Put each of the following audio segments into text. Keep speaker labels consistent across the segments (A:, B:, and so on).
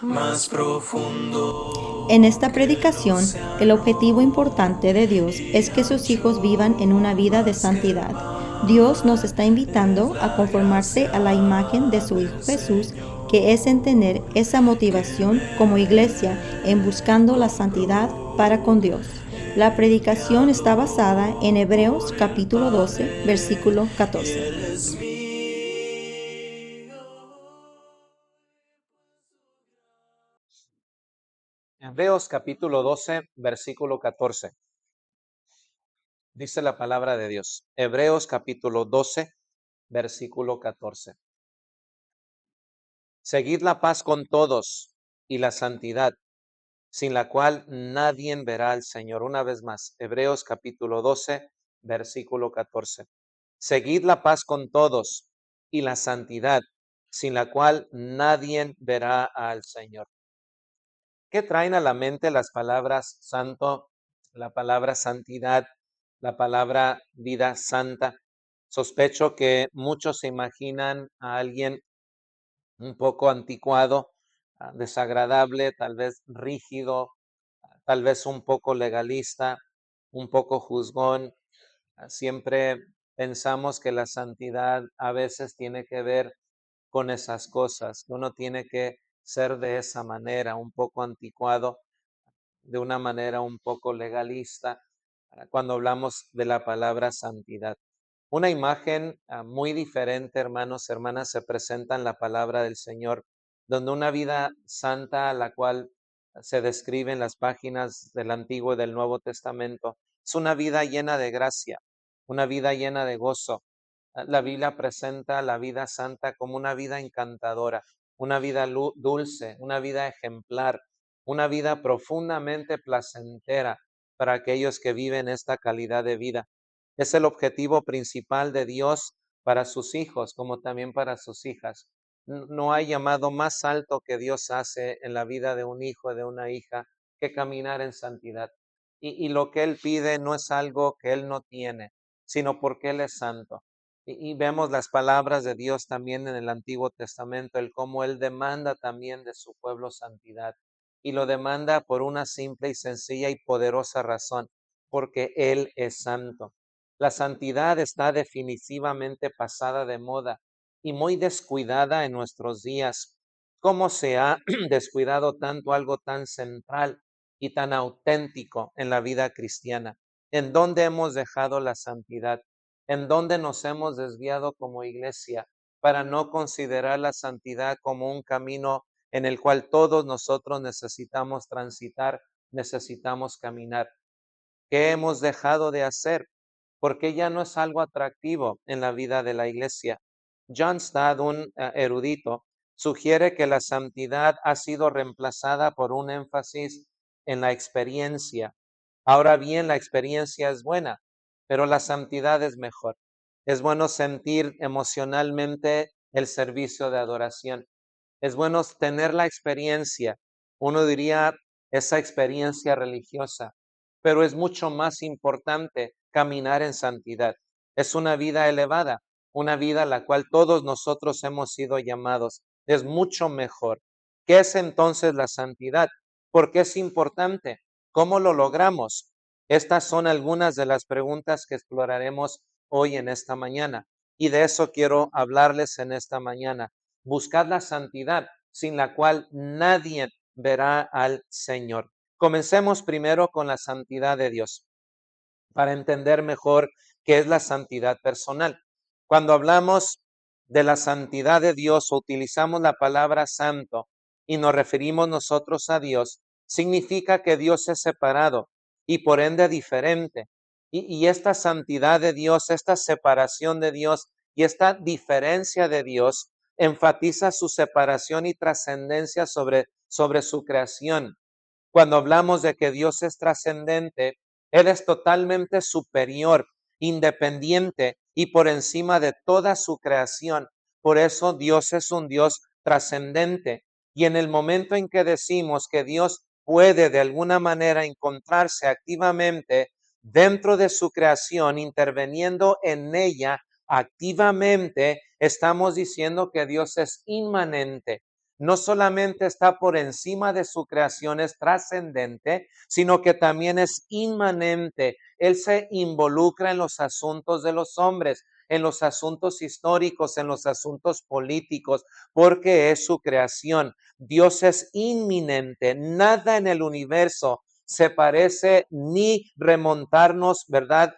A: más profundo.
B: En esta predicación, el objetivo importante de Dios es que sus hijos vivan en una vida de santidad. Dios nos está invitando a conformarse a la imagen de su Hijo Jesús, que es en tener esa motivación como iglesia en buscando la santidad para con Dios. La predicación está basada en Hebreos capítulo 12, versículo 14.
A: Él es mío.
C: Hebreos capítulo 12, versículo 14. Dice la palabra de Dios. Hebreos capítulo 12, versículo 14. Seguid la paz con todos y la santidad, sin la cual nadie verá al Señor. Una vez más, Hebreos capítulo 12, versículo 14. Seguid la paz con todos y la santidad, sin la cual nadie verá al Señor. ¿Qué traen a la mente las palabras santo, la palabra santidad, la palabra vida santa? Sospecho que muchos se imaginan a alguien un poco anticuado, desagradable, tal vez rígido, tal vez un poco legalista, un poco juzgón. Siempre pensamos que la santidad a veces tiene que ver con esas cosas, que uno tiene que ser de esa manera, un poco anticuado, de una manera un poco legalista, cuando hablamos de la palabra santidad. Una imagen muy diferente, hermanos, hermanas, se presenta en la palabra del Señor, donde una vida santa, la cual se describe en las páginas del Antiguo y del Nuevo Testamento, es una vida llena de gracia, una vida llena de gozo. La Biblia presenta la vida santa como una vida encantadora, una vida dulce, una vida ejemplar, una vida profundamente placentera para aquellos que viven esta calidad de vida. Es el objetivo principal de Dios para sus hijos, como también para sus hijas. No hay llamado más alto que Dios hace en la vida de un hijo, de una hija, que caminar en santidad. Y lo que Él pide no es algo que Él no tiene, sino porque Él es santo. Y vemos las palabras de Dios también en el Antiguo Testamento, el cómo Él demanda también de su pueblo santidad. Y lo demanda por una simple y sencilla y poderosa razón, porque Él es santo. La santidad está definitivamente pasada de moda y muy descuidada en nuestros días. ¿Cómo se ha descuidado tanto algo tan central y tan auténtico en la vida cristiana? ¿En dónde hemos dejado la santidad? ¿En dónde nos hemos desviado como iglesia para no considerar la santidad como un camino en el cual todos nosotros necesitamos transitar, necesitamos caminar? ¿Qué hemos dejado de hacer? Porque ya no es algo atractivo en la vida de la iglesia. John Stott, un erudito, sugiere que la santidad ha sido reemplazada por un énfasis en la experiencia. Ahora bien, la experiencia es buena, pero la santidad es mejor. Es bueno sentir emocionalmente el servicio de adoración. Es bueno tener la experiencia, uno diría esa experiencia religiosa, pero es mucho más importante caminar en santidad. Es una vida elevada, una vida a la cual todos nosotros hemos sido llamados. Es mucho mejor. ¿Qué es entonces la santidad? ¿Por qué es importante? ¿Cómo lo logramos? Estas son algunas de las preguntas que exploraremos hoy en esta mañana. Y de eso quiero hablarles en esta mañana. Buscad la santidad, sin la cual nadie verá al Señor. Comencemos primero con la santidad de Dios, para entender mejor qué es la santidad personal. Cuando hablamos de la santidad de Dios o utilizamos la palabra santo y nos referimos nosotros a Dios, significa que Dios es separado y por ende diferente. Y esta santidad de Dios, esta separación de Dios y esta diferencia de Dios enfatiza su separación y trascendencia sobre su creación. Cuando hablamos de que Dios es trascendente, Él es totalmente superior, independiente y por encima de toda su creación. Por eso Dios es un Dios trascendente. Y en el momento en que decimos que Dios puede de alguna manera encontrarse activamente dentro de su creación, interviniendo en ella activamente, estamos diciendo que Dios es inmanente. no solamente está por encima de su creación, es trascendente, sino que también es inmanente. Él se involucra en los asuntos de los hombres, en los asuntos históricos, en los asuntos políticos, porque es su creación. Dios es inminente. Nada en el universo se parece ni remontarnos, ¿verdad?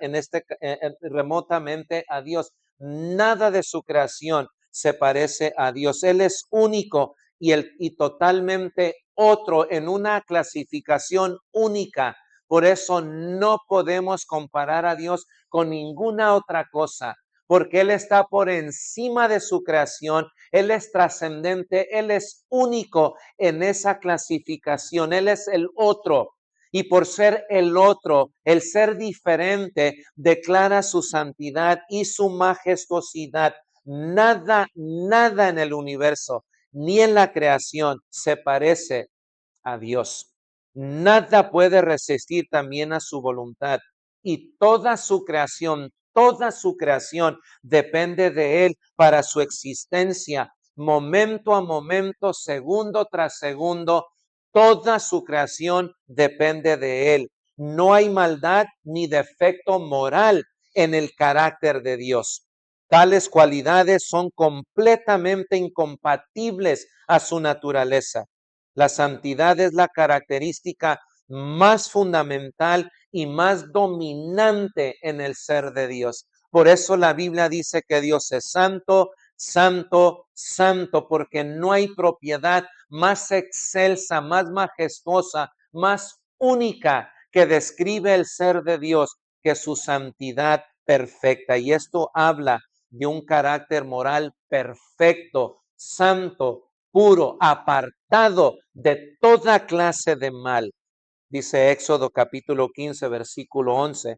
C: Remotamente a Dios. Nada de su creación se parece a Dios. Él es único y totalmente otro en una clasificación única. Por eso no podemos comparar a Dios con ninguna otra cosa, porque Él está por encima de su creación, Él es trascendente, Él es único en esa clasificación, Él es el otro. Y por ser el otro, el ser diferente, declara su santidad y su majestuosidad. Nada en el universo ni en la creación se parece a Dios. Nada puede resistir también a su voluntad y toda su creación depende de Él para su existencia, momento a momento, segundo tras segundo, toda su creación depende de Él. No hay maldad ni defecto moral en el carácter de Dios. Tales cualidades son completamente incompatibles a su naturaleza. La santidad es la característica más fundamental y más dominante en el ser de Dios. Por eso la Biblia dice que Dios es santo, santo, santo, porque no hay propiedad más excelsa, más majestuosa, más única que describe el ser de Dios que su santidad perfecta. Y esto habla de un carácter moral perfecto, santo, puro, apartado de toda clase de mal. Dice Éxodo capítulo 15, versículo 11.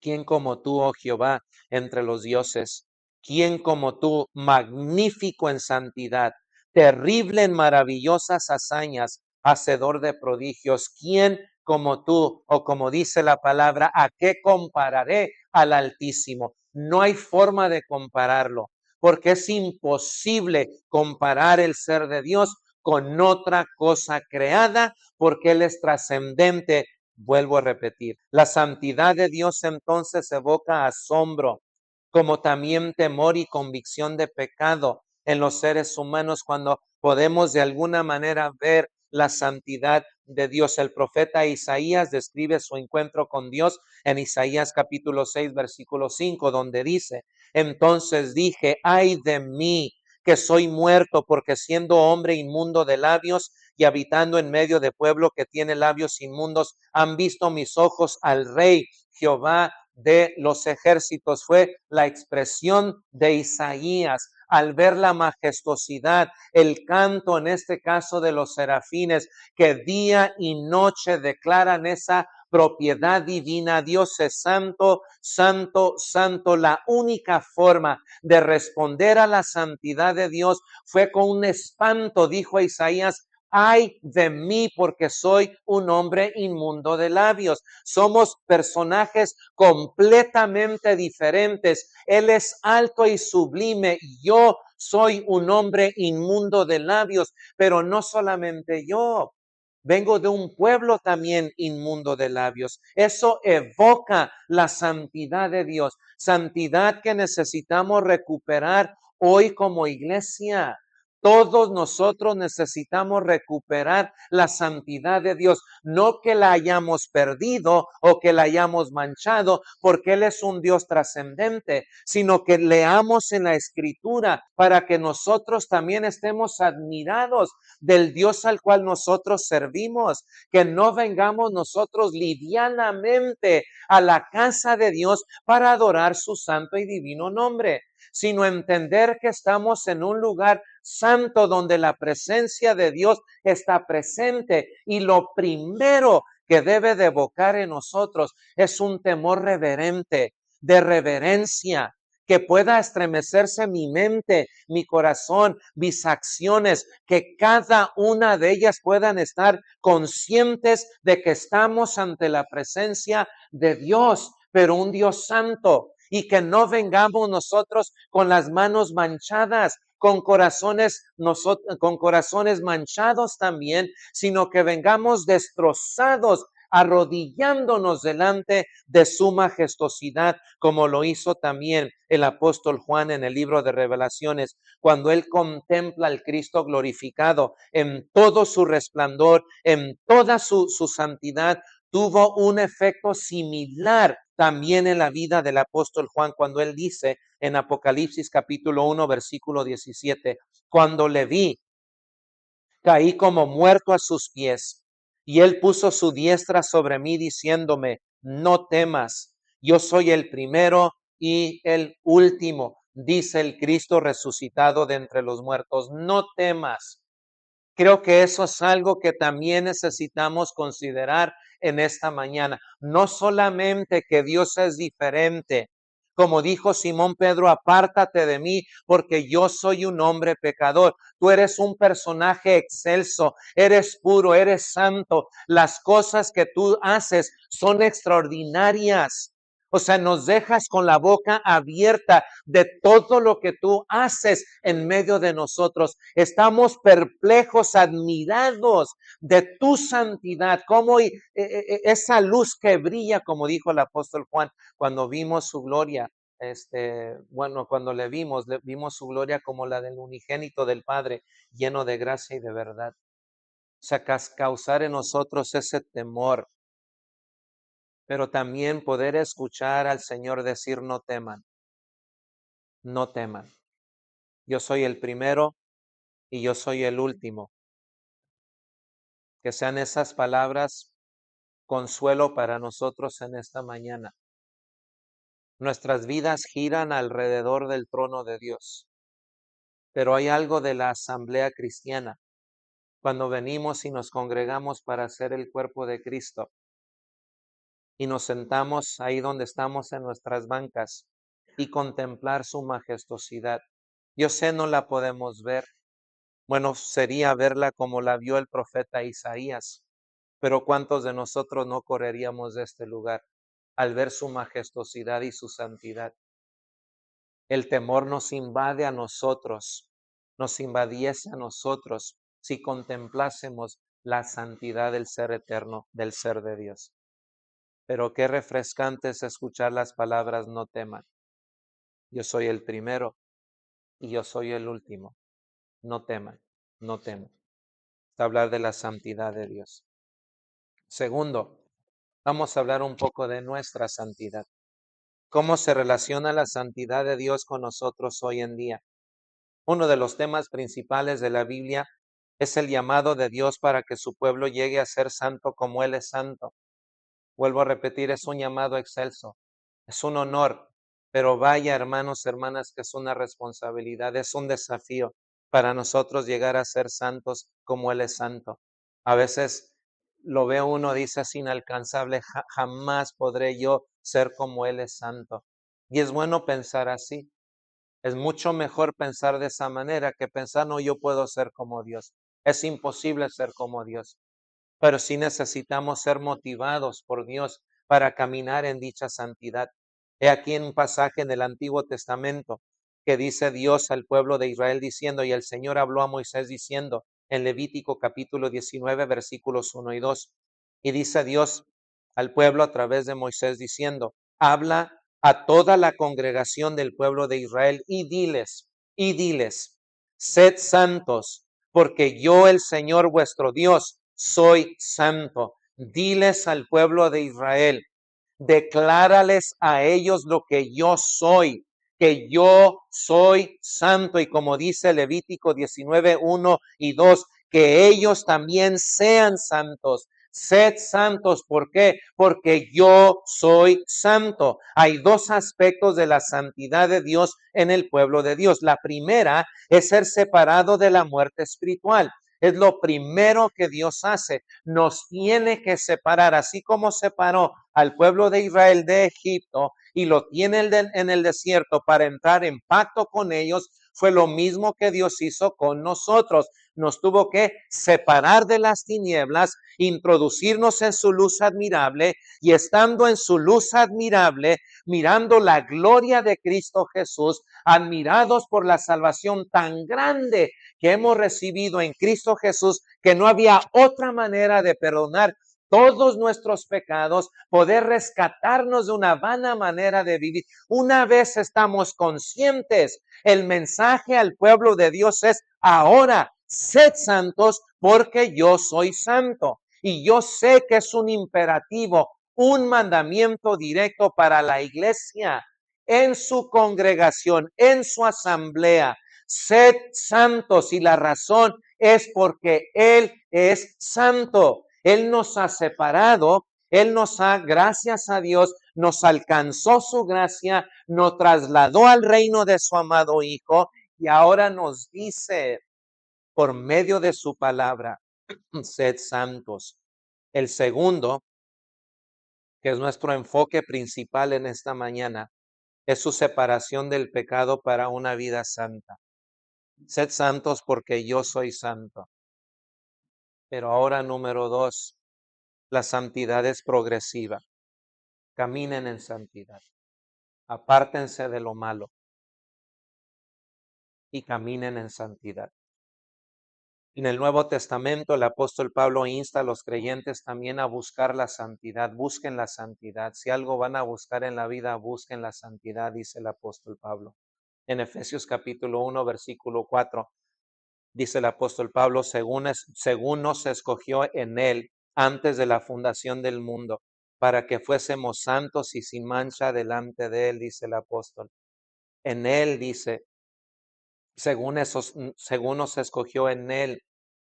C: ¿Quién como tú, oh Jehová, entre los dioses? ¿Quién como tú, magnífico en santidad, terrible en maravillosas hazañas, hacedor de prodigios? ¿Quién como tú, o como dice la palabra, a qué compararé al Altísimo? No hay forma de compararlo, porque es imposible comparar el ser de Dios con otra cosa creada, porque Él es trascendente. Vuelvo a repetir, la santidad de Dios entonces evoca asombro, como también temor y convicción de pecado en los seres humanos cuando podemos de alguna manera ver la santidad de Dios. El profeta Isaías describe su encuentro con Dios en Isaías capítulo 6, versículo 5, donde dice: entonces dije, ay de mí, que soy muerto, porque siendo hombre inmundo de labios y habitando en medio de pueblo que tiene labios inmundos, han visto mis ojos al Rey, Jehová de los ejércitos. Fue la expresión de Isaías al ver la majestuosidad, el canto en este caso de los serafines, que día y noche declaran esa propiedad divina. Dios es santo, santo, santo. La única forma de responder a la santidad de Dios fue con un espanto, dijo Isaías: ay de mí, porque soy un hombre inmundo de labios. Somos personajes completamente diferentes. Él es alto y sublime. Yo soy un hombre inmundo de labios, pero no solamente yo. Vengo de un pueblo también inmundo de labios. Eso evoca la santidad de Dios. Santidad que necesitamos recuperar hoy como iglesia. Todos nosotros necesitamos recuperar la santidad de Dios, no que la hayamos perdido o que la hayamos manchado, porque Él es un Dios trascendente, sino que leamos en la Escritura para que nosotros también estemos admirados del Dios al cual nosotros servimos, que no vengamos nosotros livianamente a la casa de Dios para adorar su santo y divino nombre, sino entender que estamos en un lugar santo donde la presencia de Dios está presente, y lo primero que debe de evocar en nosotros es un temor reverente, de reverencia, que pueda estremecerse mi mente, mi corazón, mis acciones, que cada una de ellas puedan estar conscientes de que estamos ante la presencia de Dios, pero un Dios santo, y que no vengamos nosotros con las manos manchadas, con con corazones manchados también, sino que vengamos destrozados, arrodillándonos delante de su majestuosidad, como lo hizo también el apóstol Juan en el libro de Revelaciones, cuando él contempla al Cristo glorificado en todo su resplandor, en toda su santidad. Tuvo un efecto similar también en la vida del apóstol Juan, cuando él dice en Apocalipsis capítulo 1, versículo 17, cuando le vi, caí como muerto a sus pies, y él puso su diestra sobre mí diciéndome, no temas, yo soy el primero y el último, dice el Cristo resucitado de entre los muertos, no temas. Creo que eso es algo que también necesitamos considerar en esta mañana. No solamente que Dios es diferente, como dijo Simón Pedro, apártate de mí porque yo soy un hombre pecador. Tú eres un personaje excelso, eres puro, eres santo. Las cosas que tú haces son extraordinarias. O sea, nos dejas con la boca abierta de todo lo que tú haces en medio de nosotros. Estamos perplejos, admirados de tu santidad, como esa luz que brilla, como dijo el apóstol Juan, cuando vimos su gloria. Cuando le vimos su gloria como la del unigénito del Padre, lleno de gracia y de verdad. O sea, causar en nosotros ese temor, pero también poder escuchar al Señor decir, no teman, no teman. Yo soy el primero y yo soy el último. Que sean esas palabras consuelo para nosotros en esta mañana. Nuestras vidas giran alrededor del trono de Dios, pero hay algo de la asamblea cristiana. Cuando venimos y nos congregamos para hacer el cuerpo de Cristo y nos sentamos ahí donde estamos en nuestras bancas y contemplar su majestuosidad. Yo sé no la podemos ver. Bueno, sería verla como la vio el profeta Isaías, pero ¿cuántos de nosotros no correríamos de este lugar al ver su majestuosidad y su santidad? El temor nos invade a nosotros, nos invadiese a nosotros si contemplásemos la santidad del ser eterno, del ser de Dios. Pero qué refrescante es escuchar las palabras no teman. Yo soy el primero y yo soy el último. No teman, no teman. Es hablar de la santidad de Dios. Segundo, vamos a hablar un poco de nuestra santidad. ¿Cómo se relaciona la santidad de Dios con nosotros hoy en día? Uno de los temas principales de la Biblia es el llamado de Dios para que su pueblo llegue a ser santo como Él es santo. Vuelvo a repetir, es un llamado excelso, es un honor, pero vaya hermanos, hermanas, que es una responsabilidad, es un desafío para nosotros llegar a ser santos como Él es santo. A veces lo ve uno, dice es inalcanzable, jamás podré yo ser como Él es santo. Y es bueno pensar así. Es mucho mejor pensar de esa manera que pensar, no, yo puedo ser como Dios. Es imposible ser como Dios, pero sí necesitamos ser motivados por Dios para caminar en dicha santidad. He aquí en un pasaje en el Antiguo Testamento que dice Dios al pueblo de Israel diciendo, y el Señor habló a Moisés diciendo, en Levítico capítulo 19, versículos 1 y 2, y dice Dios al pueblo a través de Moisés diciendo, habla a toda la congregación del pueblo de Israel y diles, sed santos, porque yo el Señor vuestro Dios soy santo. Diles al pueblo de Israel, declárales a ellos lo que yo soy, que yo soy santo. Y como dice Levítico 19, 1 y 2, que ellos también sean santos. Sed santos, ¿por qué? Porque yo soy santo. Hay dos aspectos de la santidad de Dios en el pueblo de Dios. La primera es ser separado de la muerte espiritual. Es lo primero que Dios hace. Nos tiene que separar, así como separó al pueblo de Israel de Egipto y lo tiene en el desierto para entrar en pacto con ellos. Fue lo mismo que Dios hizo con nosotros. nos tuvo que separar de las tinieblas, introducirnos en su luz admirable, y estando en su luz admirable, mirando la gloria de Cristo Jesús, admirados por la salvación tan grande que hemos recibido en Cristo Jesús, que no había otra manera de perdonar todos nuestros pecados, poder rescatarnos de una vana manera de vivir. Una vez estamos conscientes, el mensaje al pueblo de Dios es: ahora sed santos porque yo soy santo. Y yo sé que es un imperativo, un mandamiento directo para la iglesia en su congregación, en su asamblea. Sed santos, y la razón es porque Él es santo. Él nos ha separado, Él nos ha, gracias a Dios, nos alcanzó su gracia, nos trasladó al reino de su amado Hijo, y ahora nos dice por medio de su palabra: sed santos. El segundo, que es nuestro enfoque principal en esta mañana, es su separación del pecado para una vida santa. Sed santos porque yo soy santo. Pero ahora, número 2, la santidad es progresiva. Caminen en santidad. Apártense de lo malo y caminen en santidad. En el Nuevo Testamento, el apóstol Pablo insta a los creyentes también a buscar la santidad. Busquen la santidad. Si algo van a buscar en la vida, busquen la santidad, dice el apóstol Pablo. En Efesios capítulo 1, versículo 4, dice el apóstol Pablo: según nos escogió en él antes de la fundación del mundo, para que fuésemos santos y sin mancha delante de él, dice el apóstol. En él, dice, según nos escogió en él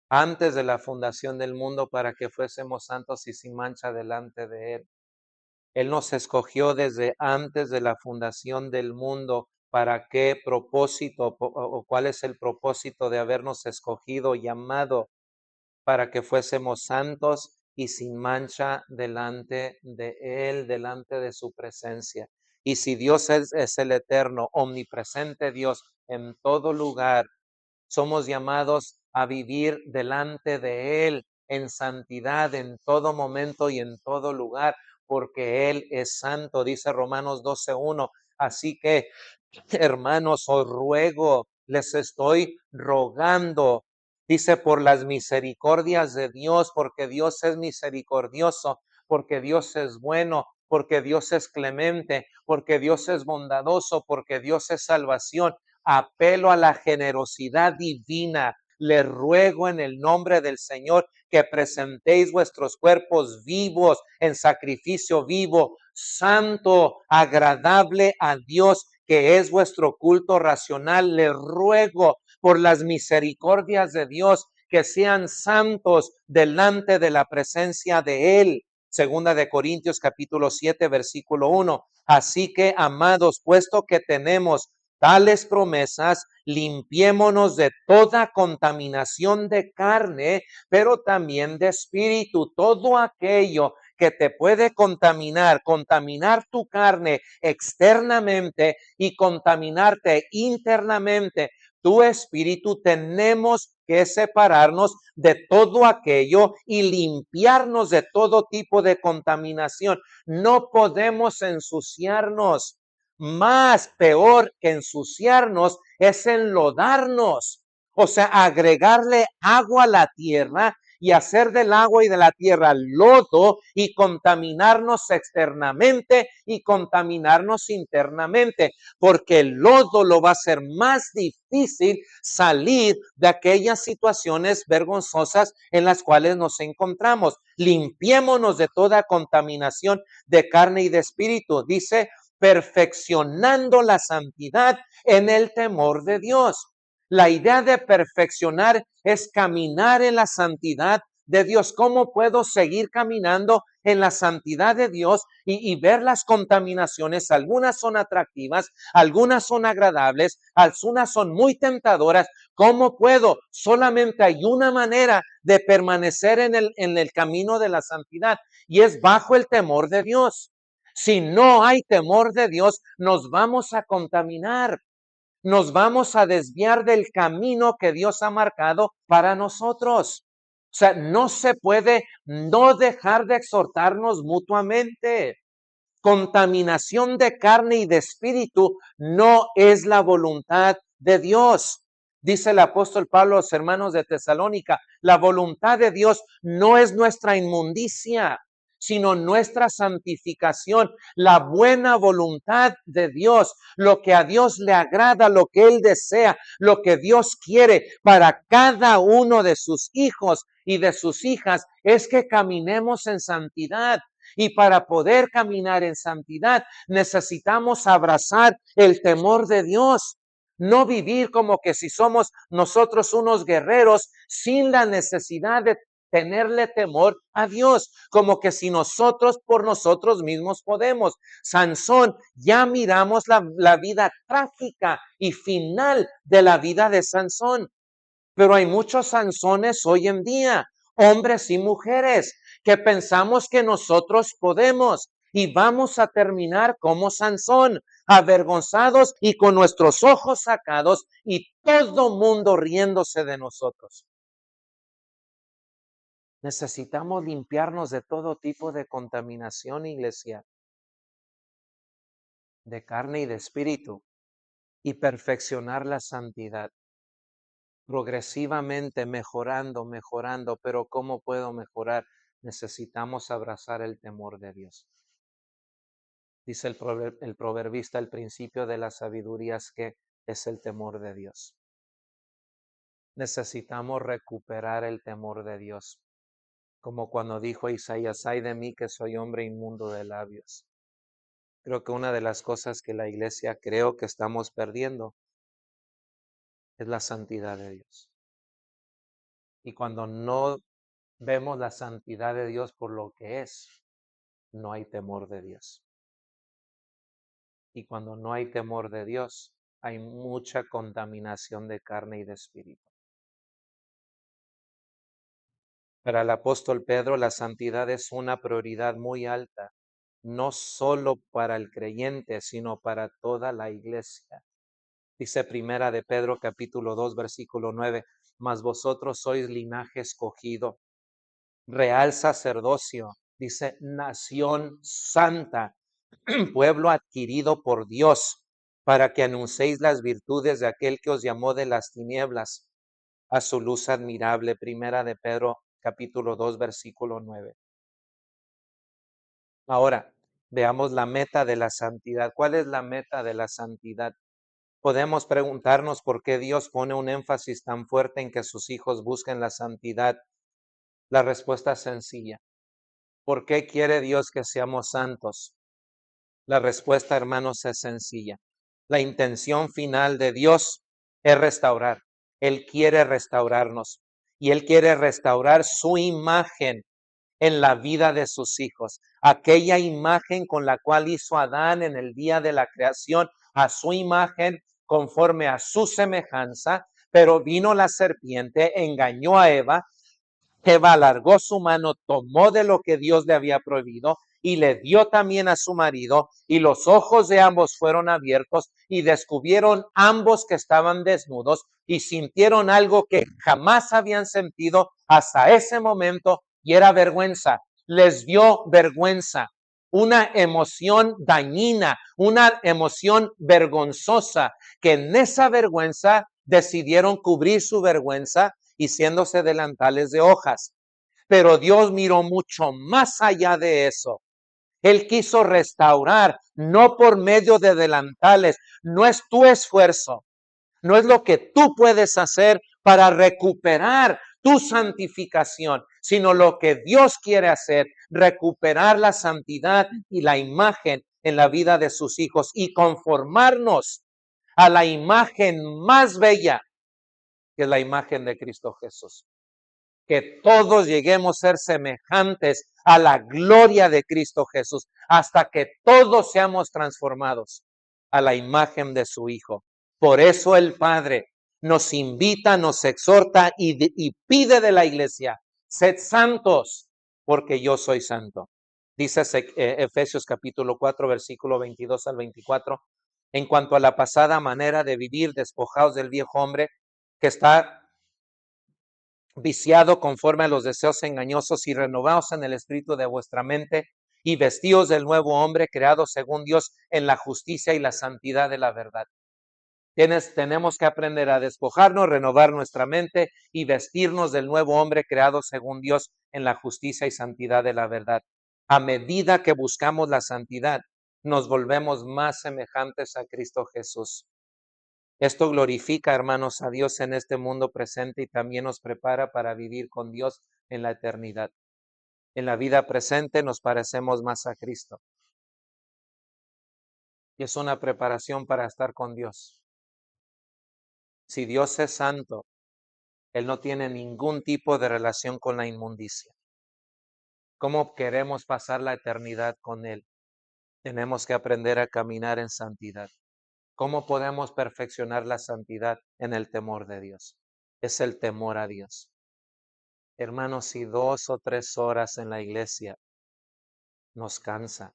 C: antes de la fundación del mundo, para que fuésemos santos y sin mancha delante de él. Él nos escogió desde antes de la fundación del mundo. ¿Para qué propósito o cuál es el propósito de habernos escogido, llamado? Para que fuésemos santos y sin mancha delante de Él, delante de su presencia. Y si Dios es el eterno, omnipresente Dios en todo lugar, somos llamados a vivir delante de Él en santidad en todo momento y en todo lugar, porque Él es santo, dice Romanos 12:1. Así que, hermanos, os ruego, les estoy rogando, dice, por las misericordias de Dios, porque Dios es misericordioso, porque Dios es bueno, porque Dios es clemente, porque Dios es bondadoso, porque Dios es salvación. Apelo a la generosidad divina. Le ruego en el nombre del Señor que presentéis vuestros cuerpos vivos en sacrificio vivo, santo, agradable a Dios, que es vuestro culto racional. Le ruego por las misericordias de Dios que sean santos delante de la presencia de Él. Segunda de Corintios capítulo 7, versículo 1. Así que, amados, puesto que tenemos tales promesas, limpiémonos de toda contaminación de carne, pero también de espíritu. Todo aquello que te puede contaminar tu carne externamente y contaminarte internamente, tu espíritu, tenemos que separarnos de todo aquello y limpiarnos de todo tipo de contaminación. No podemos ensuciarnos. Más peor que ensuciarnos es enlodarnos, o sea, agregarle agua a la tierra y hacer del agua y de la tierra lodo y contaminarnos externamente y contaminarnos internamente, porque el lodo lo va a hacer más difícil salir de aquellas situaciones vergonzosas en las cuales nos encontramos. Limpiémonos de toda contaminación de carne y de espíritu, dice, perfeccionando la santidad en el temor de Dios. La idea de perfeccionar es caminar en la santidad de Dios. ¿Cómo puedo seguir caminando en la santidad de Dios y ver las contaminaciones? Algunas son atractivas, algunas son agradables, algunas son muy tentadoras. ¿Cómo puedo? Solamente hay una manera de permanecer en el camino de la santidad, y es bajo el temor de Dios. Si no hay temor de Dios, nos vamos a contaminar. nos vamos a desviar del camino que Dios ha marcado para nosotros. O sea, no se puede no dejar de exhortarnos mutuamente. Contaminación de carne y de espíritu no es la voluntad de Dios. Dice el apóstol Pablo a los hermanos de Tesalónica, la voluntad de Dios no es nuestra inmundicia, sino nuestra santificación. La buena voluntad de Dios, lo que a Dios le agrada, lo que Él desea, lo que Dios quiere para cada uno de sus hijos y de sus hijas, es que caminemos en santidad. Y para poder caminar en santidad necesitamos abrazar el temor de Dios. No vivir como que si somos nosotros unos guerreros sin la necesidad de tenerle temor a Dios, como que si nosotros por nosotros mismos podemos. Sansón, ya miramos la vida trágica y final de la vida de Sansón, pero hay muchos Sansones hoy en día, hombres y mujeres, que pensamos que nosotros podemos y vamos a terminar como Sansón, avergonzados y con nuestros ojos sacados y todo mundo riéndose de nosotros. Necesitamos limpiarnos de todo tipo de contaminación, iglesia, de carne y de espíritu, y perfeccionar la santidad. Progresivamente mejorando, pero ¿cómo puedo mejorar? Necesitamos abrazar el temor de Dios. Dice el proverbista, el principio de la sabiduría es que es el temor de Dios. Necesitamos recuperar el temor de Dios. Como cuando dijo Isaías, ay de mí que soy hombre inmundo de labios. Creo que una de las cosas que la iglesia creo que estamos perdiendo es la santidad de Dios. Y cuando no vemos la santidad de Dios por lo que es, no hay temor de Dios. Y cuando no hay temor de Dios, hay mucha contaminación de carne y de espíritu. Para el apóstol Pedro, la santidad es una prioridad muy alta, no solo para el creyente, sino para toda la iglesia. Dice Primera de Pedro capítulo 2, versículo 9, mas vosotros sois linaje escogido, real sacerdocio, dice nación santa, pueblo adquirido por Dios, para que anunciéis las virtudes de aquel que os llamó de las tinieblas a su luz admirable. Primera de Pedro, capítulo 2, versículo 9. Ahora, veamos la meta de la santidad. ¿Cuál es la meta de la santidad? Podemos preguntarnos por qué Dios pone un énfasis tan fuerte en que sus hijos busquen la santidad. La respuesta es sencilla. ¿Por qué quiere Dios que seamos santos? La respuesta, hermanos, es sencilla. La intención final de Dios es restaurar. Él quiere restaurarnos y Él quiere restaurar su imagen en la vida de sus hijos. Aquella imagen con la cual hizo Adán en el día de la creación, a su imagen, conforme a su semejanza, pero vino la serpiente, engañó a Eva. Eva alargó su mano, tomó de lo que Dios le había prohibido y le dio también a su marido, y los ojos de ambos fueron abiertos y descubrieron ambos que estaban desnudos y sintieron algo que jamás habían sentido hasta ese momento, y era vergüenza. Les dio vergüenza, una emoción dañina, una emoción vergonzosa, que en esa vergüenza decidieron cubrir su vergüenza hiciéndose delantales de hojas. Pero Dios miró mucho más allá de eso. Él quiso restaurar, no por medio de delantales, no es tu esfuerzo, no es lo que tú puedes hacer para recuperar tu santificación, sino lo que Dios quiere hacer, recuperar la santidad y la imagen en la vida de sus hijos y conformarnos a la imagen más bella, que es la imagen de Cristo Jesús. Que todos lleguemos a ser semejantes a la gloria de Cristo Jesús, hasta que todos seamos transformados a la imagen de su Hijo. Por eso el Padre nos invita, nos exhorta y pide de la iglesia, sed santos, porque yo soy santo. Dice Efesios capítulo 4, versículo 22 al 24. en cuanto a la pasada manera de vivir, despojados del viejo hombre que está viciado conforme a los deseos engañosos y renovados en el espíritu de vuestra mente y vestidos del nuevo hombre creado según Dios en la justicia y la santidad de la verdad. Tenemos que aprender a despojarnos, renovar nuestra mente y vestirnos del nuevo hombre creado según Dios en la justicia y santidad de la verdad. A medida que buscamos la santidad, nos volvemos más semejantes a Cristo Jesús. Esto glorifica, hermanos, a Dios en este mundo presente y también nos prepara para vivir con Dios en la eternidad. En la vida presente nos parecemos más a Cristo. Y es una preparación para estar con Dios. Si Dios es santo, Él no tiene ningún tipo de relación con la inmundicia. ¿Cómo queremos pasar la eternidad con Él? Tenemos que aprender a caminar en santidad. ¿Cómo podemos perfeccionar la santidad? En el temor de Dios. Es el temor a Dios. Hermanos, si 2 o 3 horas en la iglesia nos cansa,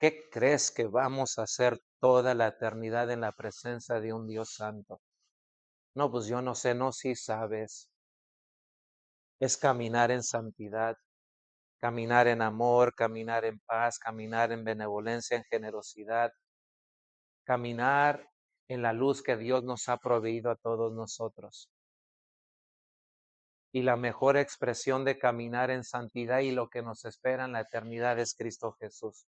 C: ¿qué crees que vamos a hacer toda la eternidad en la presencia de un Dios santo? No, pues yo no sé, no, sí sabes. Es caminar en santidad, caminar en amor, caminar en paz, caminar en benevolencia, en generosidad, caminar en la luz que Dios nos ha proveído a todos nosotros. Y la mejor expresión de caminar en santidad y lo que nos espera en la eternidad es Cristo Jesús.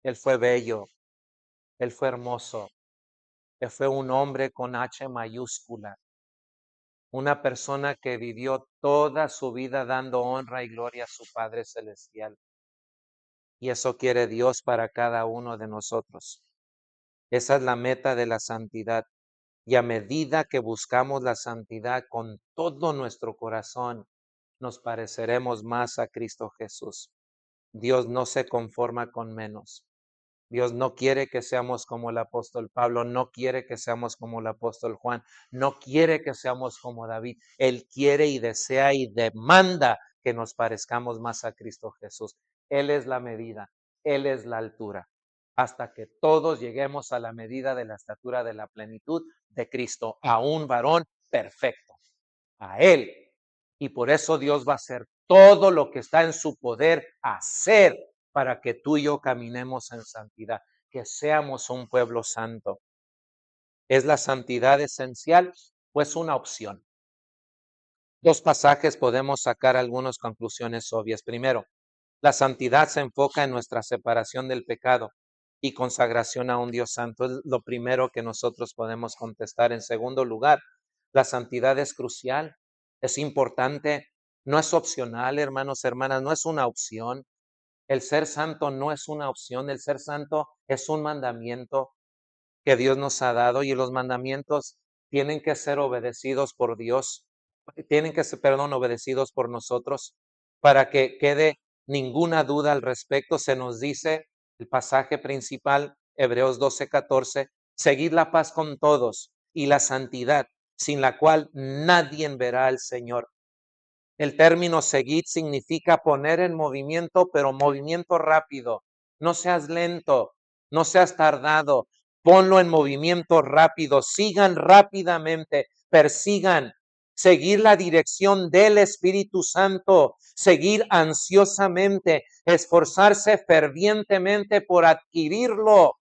C: Él fue bello, Él fue hermoso, Él fue un hombre con H mayúscula, una persona que vivió toda su vida dando honra y gloria a su Padre Celestial. Y eso quiere Dios para cada uno de nosotros. Esa es la meta de la santidad. Y a medida que buscamos la santidad con todo nuestro corazón, nos pareceremos más a Cristo Jesús. Dios no se conforma con menos. Dios no quiere que seamos como el apóstol Pablo, no quiere que seamos como el apóstol Juan, no quiere que seamos como David. Él quiere y desea y demanda que nos parezcamos más a Cristo Jesús. Él es la medida, Él es la altura, hasta que todos lleguemos a la medida de la estatura de la plenitud de Cristo, a un varón perfecto, a Él. Y por eso Dios va a hacer todo lo que está en su poder hacer para que tú y yo caminemos en santidad, que seamos un pueblo santo. ¿Es la santidad esencial o es una opción? 2 pasajes podemos sacar algunas conclusiones obvias. Primero, la santidad se enfoca en nuestra separación del pecado y consagración a un Dios santo. Es lo primero que nosotros podemos contestar. En segundo lugar, la santidad es crucial, es importante, no es opcional, hermanos, hermanas, no es una opción. El ser santo no es una opción, el ser santo es un mandamiento que Dios nos ha dado y los mandamientos tienen que ser obedecidos por Dios, tienen que ser, obedecidos por nosotros para que quede ninguna duda al respecto. Se nos dice el pasaje principal, Hebreos 12:14, seguid la paz con todos y la santidad, sin la cual nadie verá al Señor. El término seguid significa poner en movimiento, pero movimiento rápido. No seas lento, no seas tardado. Ponlo en movimiento rápido. Sigan rápidamente, persigan, seguir la dirección del Espíritu Santo, seguir ansiosamente, esforzarse fervientemente por adquirirlo.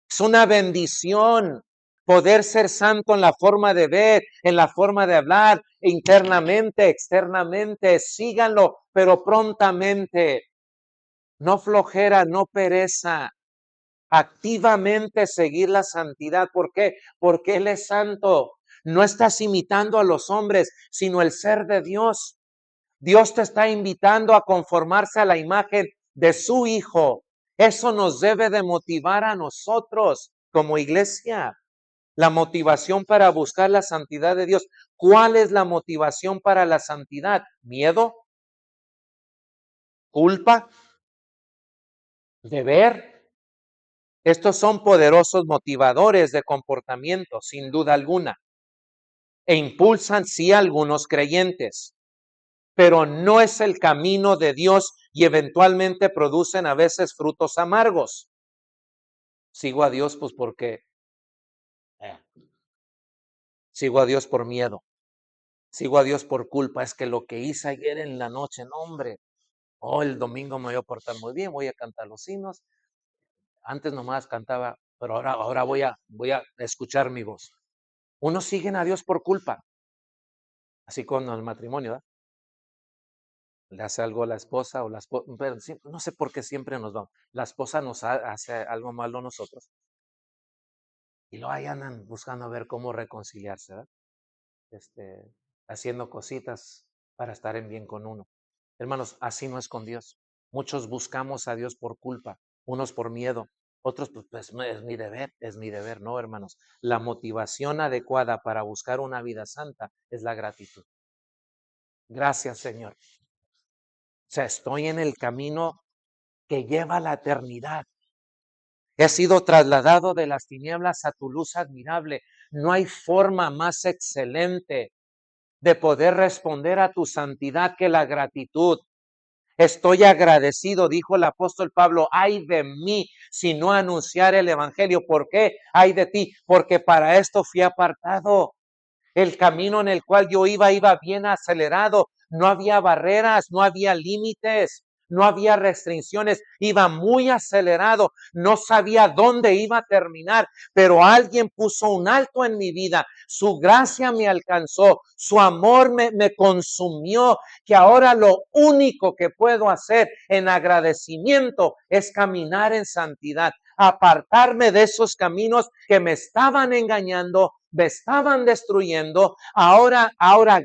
C: Es una bendición poder ser santo en la forma de ver, en la forma de hablar, internamente, externamente. Síganlo, pero prontamente. No flojera, no pereza. Activamente seguir la santidad. ¿Por qué? Porque Él es santo. No estás imitando a los hombres, sino el ser de Dios. Dios te está invitando a conformarse a la imagen de su Hijo. Eso nos debe de motivar a nosotros como iglesia. La motivación para buscar la santidad de Dios. ¿Cuál es la motivación para la santidad? ¿Miedo? ¿Culpa? ¿Deber? Estos son poderosos motivadores de comportamiento, sin duda alguna, e impulsan sí a algunos creyentes, pero no es el camino de Dios y eventualmente producen a veces frutos amargos. Sigo a Dios pues porque eh, sigo a Dios por miedo. Sigo a Dios por culpa. Es que lo que hice ayer en la noche, no, hombre. Oh, el domingo me voy a portar muy bien, voy a cantar los himnos. Antes nomás cantaba, pero ahora voy a escuchar mi voz. Unos siguen a Dios por culpa, así con el matrimonio, ¿verdad? Le hace algo a la esposa o la esposa, pero no sé por qué siempre nos vamos. La esposa nos hace algo malo a nosotros y luego ahí andan buscando a ver cómo reconciliarse, ¿verdad? Haciendo cositas para estar en bien con uno. Hermanos, así no es con Dios. Muchos buscamos a Dios por culpa, unos por miedo, otros pues no, es mi deber, no, hermanos. La motivación adecuada para buscar una vida santa es la gratitud. Gracias, Señor. O sea, estoy en el camino que lleva a la eternidad. He sido trasladado de las tinieblas a tu luz admirable. No hay forma más excelente de poder responder a tu santidad que la gratitud. Estoy agradecido, dijo el apóstol Pablo, ay de mí si no anunciar el evangelio. ¿Por qué? Ay de ti, porque para esto fui apartado. El camino en el cual yo iba bien acelerado. No había barreras, no había límites, no había restricciones. Iba muy acelerado. No sabía dónde iba a terminar, pero alguien puso un alto en mi vida. Su gracia me alcanzó, su amor me consumió, que ahora lo único que puedo hacer en agradecimiento es caminar en santidad, apartarme de esos caminos que me estaban engañando, me estaban destruyendo. Ahora,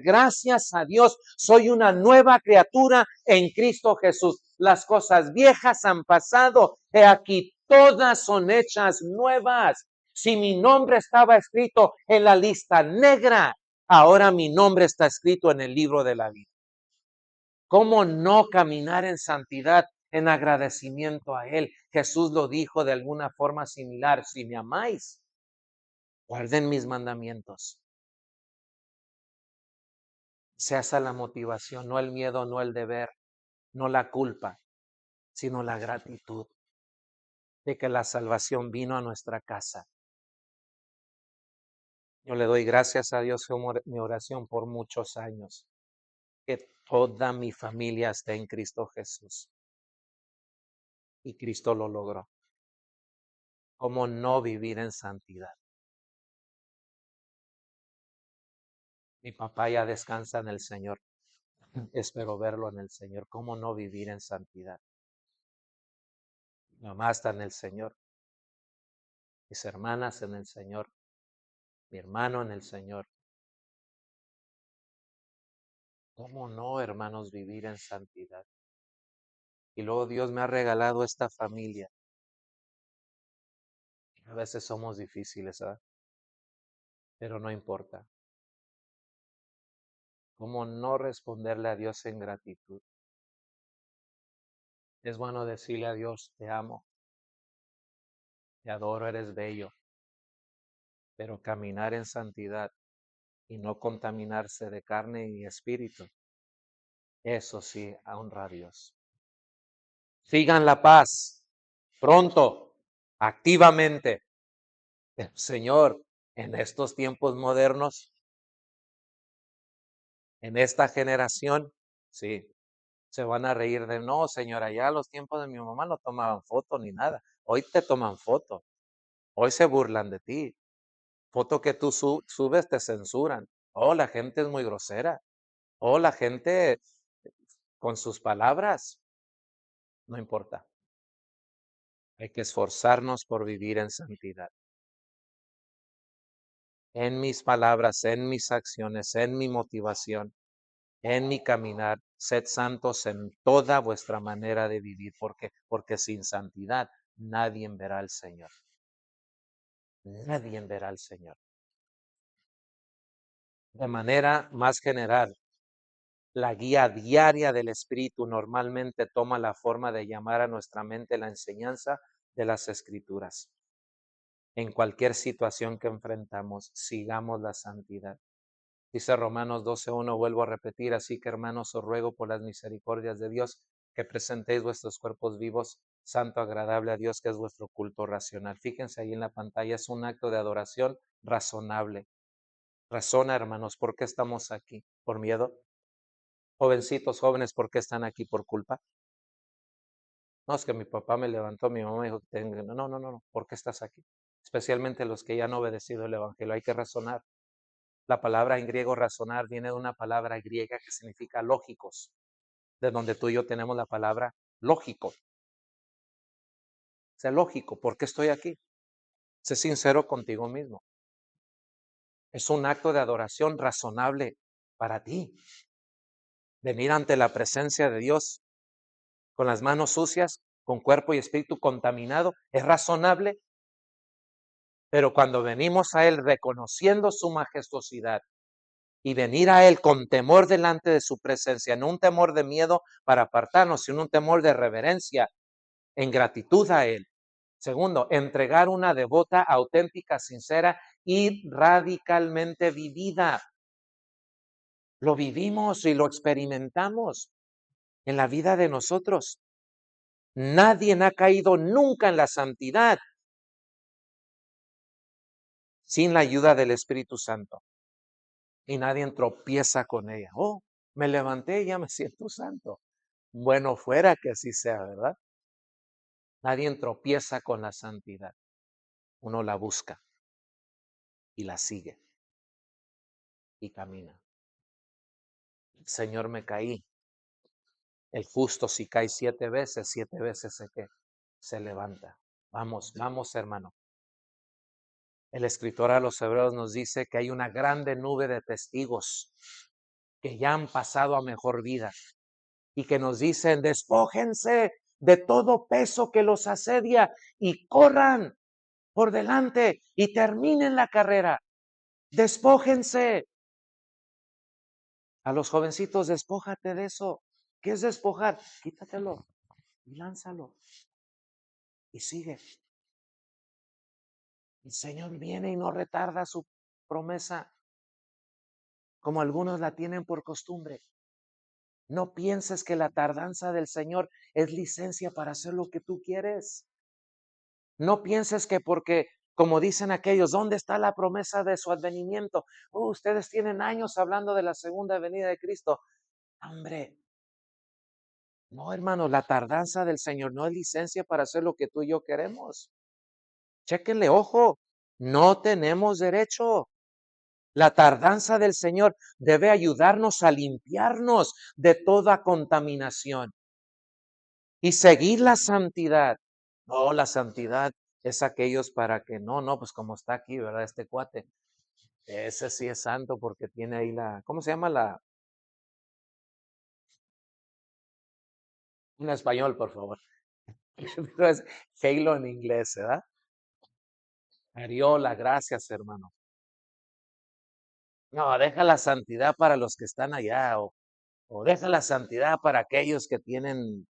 C: gracias a Dios, soy una nueva criatura en Cristo Jesús. Las cosas viejas han pasado, he aquí todas son hechas nuevas. Si mi nombre estaba escrito en la lista negra, ahora mi nombre está escrito en el libro de la vida. ¿Cómo no caminar en santidad, en agradecimiento a Él? Jesús lo dijo de alguna forma similar: si me amáis, guarden mis mandamientos. Se hace la motivación, no el miedo, no el deber, no la culpa, sino la gratitud de que la salvación vino a nuestra casa. Yo le doy gracias a Dios, fue mi oración por muchos años, que toda mi familia esté en Cristo Jesús. Y Cristo lo logró. ¿Cómo no vivir en santidad? Mi papá ya descansa en el Señor. Espero verlo en el Señor. ¿Cómo no vivir en santidad? Mi mamá está en el Señor. Mis hermanas en el Señor. Mi hermano en el Señor. ¿Cómo no, hermanos, vivir en santidad? Y luego Dios me ha regalado esta familia. A veces somos difíciles, ¿verdad? Pero no importa. ¿Cómo no responderle a Dios en gratitud? Es bueno decirle a Dios: te amo, te adoro, eres bello. Pero caminar en santidad y no contaminarse de carne y espíritu, eso sí honra a Dios. Sigan la paz pronto, activamente. Señor, en estos tiempos modernos, en esta generación, sí, se van a reír de: no, señora, ya los tiempos de mi mamá no tomaban foto ni nada. Hoy te toman foto, hoy se burlan de ti. Foto que tú subes te censuran. Oh, la gente es muy grosera. Oh, la gente con sus palabras. No importa. Hay que esforzarnos por vivir en santidad. En mis palabras, en mis acciones, en mi motivación, en mi caminar, sed santos en toda vuestra manera de vivir, porque sin santidad nadie verá al Señor. Nadie verá al Señor. De manera más general, la guía diaria del Espíritu normalmente toma la forma de llamar a nuestra mente la enseñanza de las Escrituras. En cualquier situación que enfrentamos, sigamos la santidad. Dice Romanos 12:1, vuelvo a repetir: así que, hermanos, os ruego por las misericordias de Dios que presentéis vuestros cuerpos vivos santo, agradable a Dios, que es vuestro culto racional. Fíjense ahí en la pantalla, es un acto de adoración razonable. Razona, hermanos, ¿por qué estamos aquí? ¿Por miedo? Jovencitos, jóvenes, ¿por qué están aquí? ¿Por culpa? No, es que mi papá me levantó, mi mamá me dijo que tenga. No, no, no, no. ¿Por qué estás aquí? Especialmente los que ya han obedecido el Evangelio. Hay que razonar. La palabra en griego razonar viene de una palabra griega que significa lógicos, de donde tú y yo tenemos la palabra lógico. O sea, lógico, ¿por qué estoy aquí? Sé sincero contigo mismo. Es un acto de adoración razonable para ti. Venir ante la presencia de Dios con las manos sucias, con cuerpo y espíritu contaminado, es razonable. Pero cuando venimos a Él reconociendo su majestuosidad y venir a Él con temor delante de su presencia, no un temor de miedo para apartarnos, sino un temor de reverencia, en gratitud a Él. Segundo, entregar una devota, auténtica, sincera y radicalmente vivida. Lo vivimos y lo experimentamos en la vida de nosotros. Nadie ha caído nunca en la santidad sin la ayuda del Espíritu Santo. Y nadie tropieza con ella. Oh, me levanté y ya me siento santo. Bueno, fuera que así sea, ¿verdad? Nadie tropieza con la santidad. Uno la busca y la sigue y camina. Señor, me caí. El justo si cae 7 veces se levanta. Vamos, vamos, hermano. El escritor a los Hebreos nos dice que hay una grande nube de testigos que ya han pasado a mejor vida y que nos dicen, despójense de todo peso que los asedia y corran por delante y terminen la carrera. Despójense. A los jovencitos, despójate de eso. ¿Qué es despojar? Quítatelo y lánzalo y sigue. El Señor viene y no retarda su promesa, como algunos la tienen por costumbre. No pienses que la tardanza del Señor es licencia para hacer lo que tú quieres. No pienses que porque, como dicen aquellos, ¿dónde está la promesa de su advenimiento? Ustedes tienen años hablando de la segunda venida de Cristo. Hombre, no, hermano, la tardanza del Señor no es licencia para hacer lo que tú y yo queremos. Chéquenle, ojo, no tenemos derecho. La tardanza del Señor debe ayudarnos a limpiarnos de toda contaminación y seguir la santidad. No, la santidad es aquellos para que no, pues como está aquí, ¿verdad? Este cuate, ese sí es santo porque tiene ahí ¿cómo se llama en español, por favor? Es Halo en inglés, ¿verdad? Ariola, gracias, hermano. No, deja la santidad para los que están allá o deja la santidad para aquellos que tienen,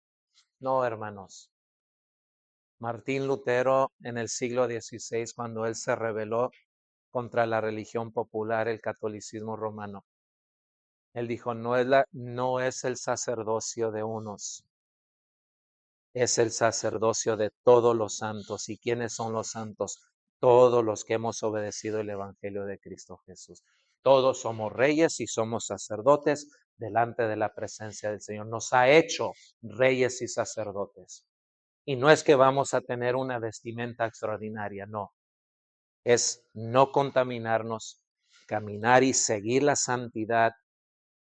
C: no, hermanos. Martín Lutero en el siglo XVI, cuando él se rebeló contra la religión popular, el catolicismo romano, él dijo, no es el sacerdocio de unos, es el sacerdocio de todos los santos. ¿Y quiénes son los santos? Todos los que hemos obedecido el Evangelio de Cristo Jesús. Todos somos reyes y somos sacerdotes delante de la presencia del Señor. Nos ha hecho reyes y sacerdotes. Y no es que vamos a tener una vestimenta extraordinaria, no. Es no contaminarnos, caminar y seguir la santidad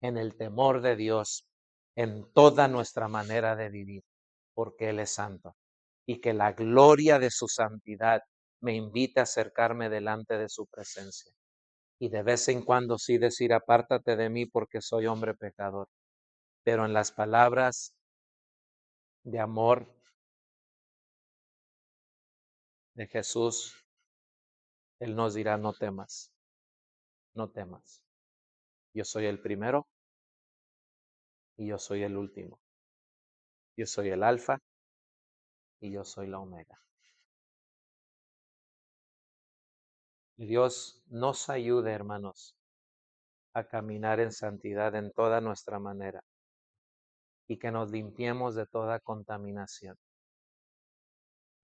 C: en el temor de Dios en toda nuestra manera de vivir, porque Él es santo. Y que la gloria de su santidad me invite a acercarme delante de su presencia. Y de vez en cuando sí decir, apártate de mí porque soy hombre pecador. Pero en las palabras de amor de Jesús, Él nos dirá, no temas, no temas. Yo soy el primero y yo soy el último. Yo soy el alfa y yo soy la omega. Y Dios nos ayude, hermanos, a caminar en santidad en toda nuestra manera y que nos limpiemos de toda contaminación.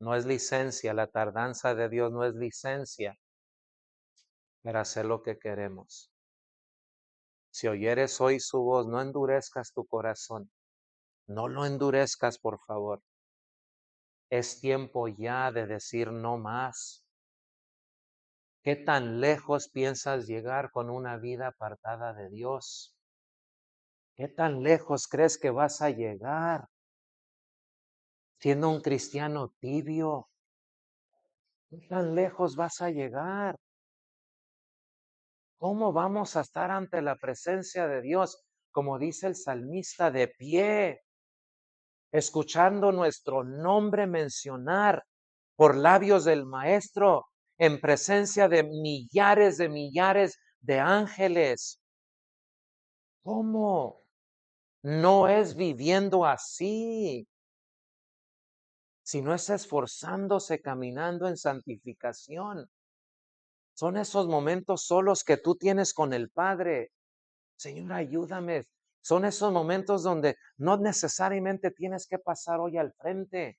C: No es licencia, la tardanza de Dios no es licencia para hacer lo que queremos. Si oyeres hoy su voz, no endurezcas tu corazón. No lo endurezcas, por favor. Es tiempo ya de decir no más. ¿Qué tan lejos piensas llegar con una vida apartada de Dios? ¿Qué tan lejos crees que vas a llegar siendo un cristiano tibio? ¿Qué tan lejos vas a llegar? ¿Cómo vamos a estar ante la presencia de Dios, como dice el salmista, de pie, escuchando nuestro nombre mencionar por labios del Maestro, en presencia de millares de ángeles? ¿Cómo? No es viviendo así, sino es esforzándose, caminando en santificación. Son esos momentos solos que tú tienes con el Padre. Señor, ayúdame. Son esos momentos donde no necesariamente tienes que pasar hoy al frente,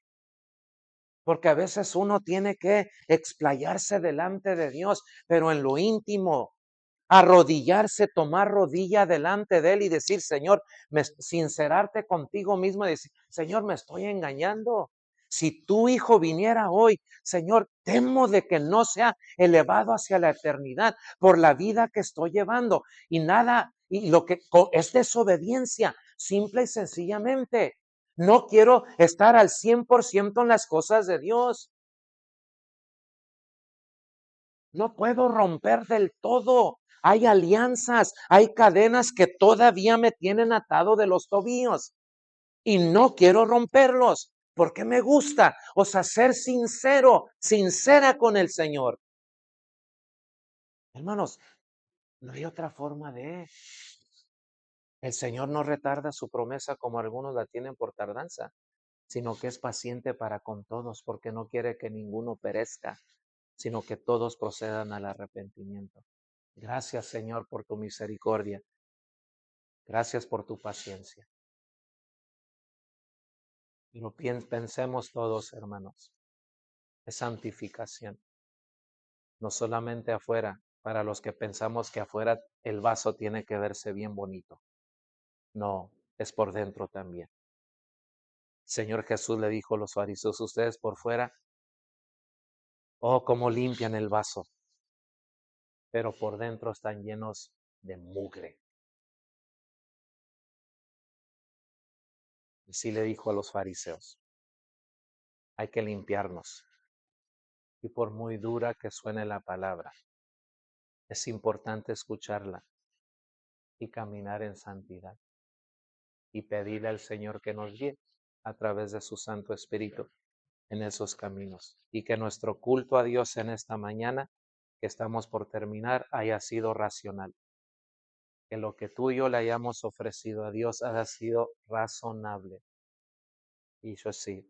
C: porque a veces uno tiene que explayarse delante de Dios, pero en lo íntimo, arrodillarse, tomar rodilla delante de Él y decir, Señor, sincerarte contigo mismo y decir, Señor, me estoy engañando. Si tu hijo viniera hoy, Señor, temo de que no sea elevado hacia la eternidad por la vida que estoy llevando y nada, y lo que es desobediencia, simple y sencillamente. No quiero estar al 100% en las cosas de Dios. No puedo romper del todo. Hay alianzas, hay cadenas que todavía me tienen atado de los tobillos y no quiero romperlos porque me gusta, o sea, ser sincero, sincera con el Señor. Hermanos, no hay otra forma de. El Señor no retarda su promesa como algunos la tienen por tardanza, sino que es paciente para con todos porque no quiere que ninguno perezca, sino que todos procedan al arrepentimiento. Gracias, Señor, por tu misericordia. Gracias por tu paciencia. Y lo pensemos todos, hermanos. Es santificación. No solamente afuera, para los que pensamos que afuera el vaso tiene que verse bien bonito. No, es por dentro también. Señor Jesús le dijo a los fariseos, ustedes por fuera, oh, cómo limpian el vaso, pero por dentro están llenos de mugre. Y sí le dijo a los fariseos, hay que limpiarnos. Y por muy dura que suene la palabra, es importante escucharla y caminar en santidad y pedirle al Señor que nos guíe a través de su Santo Espíritu en esos caminos. Y que nuestro culto a Dios en esta mañana, que estamos por terminar, haya sido racional. Que lo que tú y yo le hayamos ofrecido a Dios haya sido razonable. Y yo sí,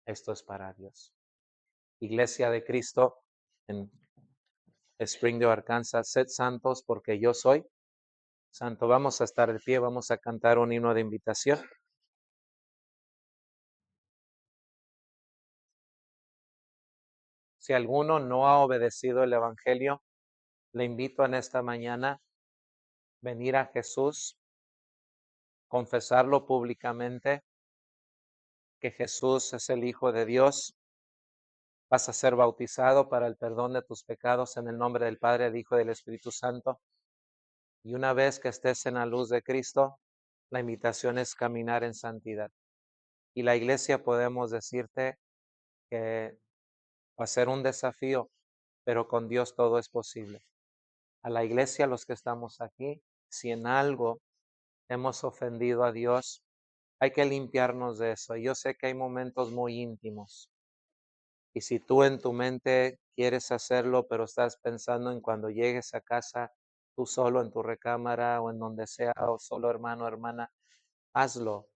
C: esto es para Dios. Iglesia de Cristo en Springdale, Arkansas, sed santos porque yo soy santo. Vamos a estar de pie, vamos a cantar un himno de invitación. Si alguno no ha obedecido el Evangelio, le invito en esta mañana a venir a Jesús, confesarlo públicamente, que Jesús es el Hijo de Dios. Vas a ser bautizado para el perdón de tus pecados en el nombre del Padre, del Hijo y del Espíritu Santo. Y una vez que estés en la luz de Cristo, la invitación es caminar en santidad. Y la iglesia podemos decirte que va a ser un desafío, pero con Dios todo es posible. A la iglesia, los que estamos aquí, si en algo hemos ofendido a Dios, hay que limpiarnos de eso. Y yo sé que hay momentos muy íntimos. Y si tú en tu mente quieres hacerlo, pero estás pensando en cuando llegues a casa, tú solo en tu recámara o en donde sea, o solo hermano o hermana, hazlo.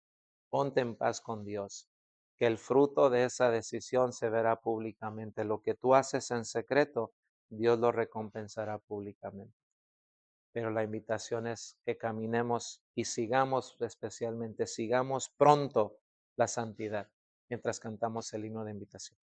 C: Ponte en paz con Dios. Que el fruto de esa decisión se verá públicamente. Lo que tú haces en secreto, Dios lo recompensará públicamente. Pero la invitación es que caminemos y sigamos, especialmente, sigamos pronto la santidad mientras cantamos el himno de invitación.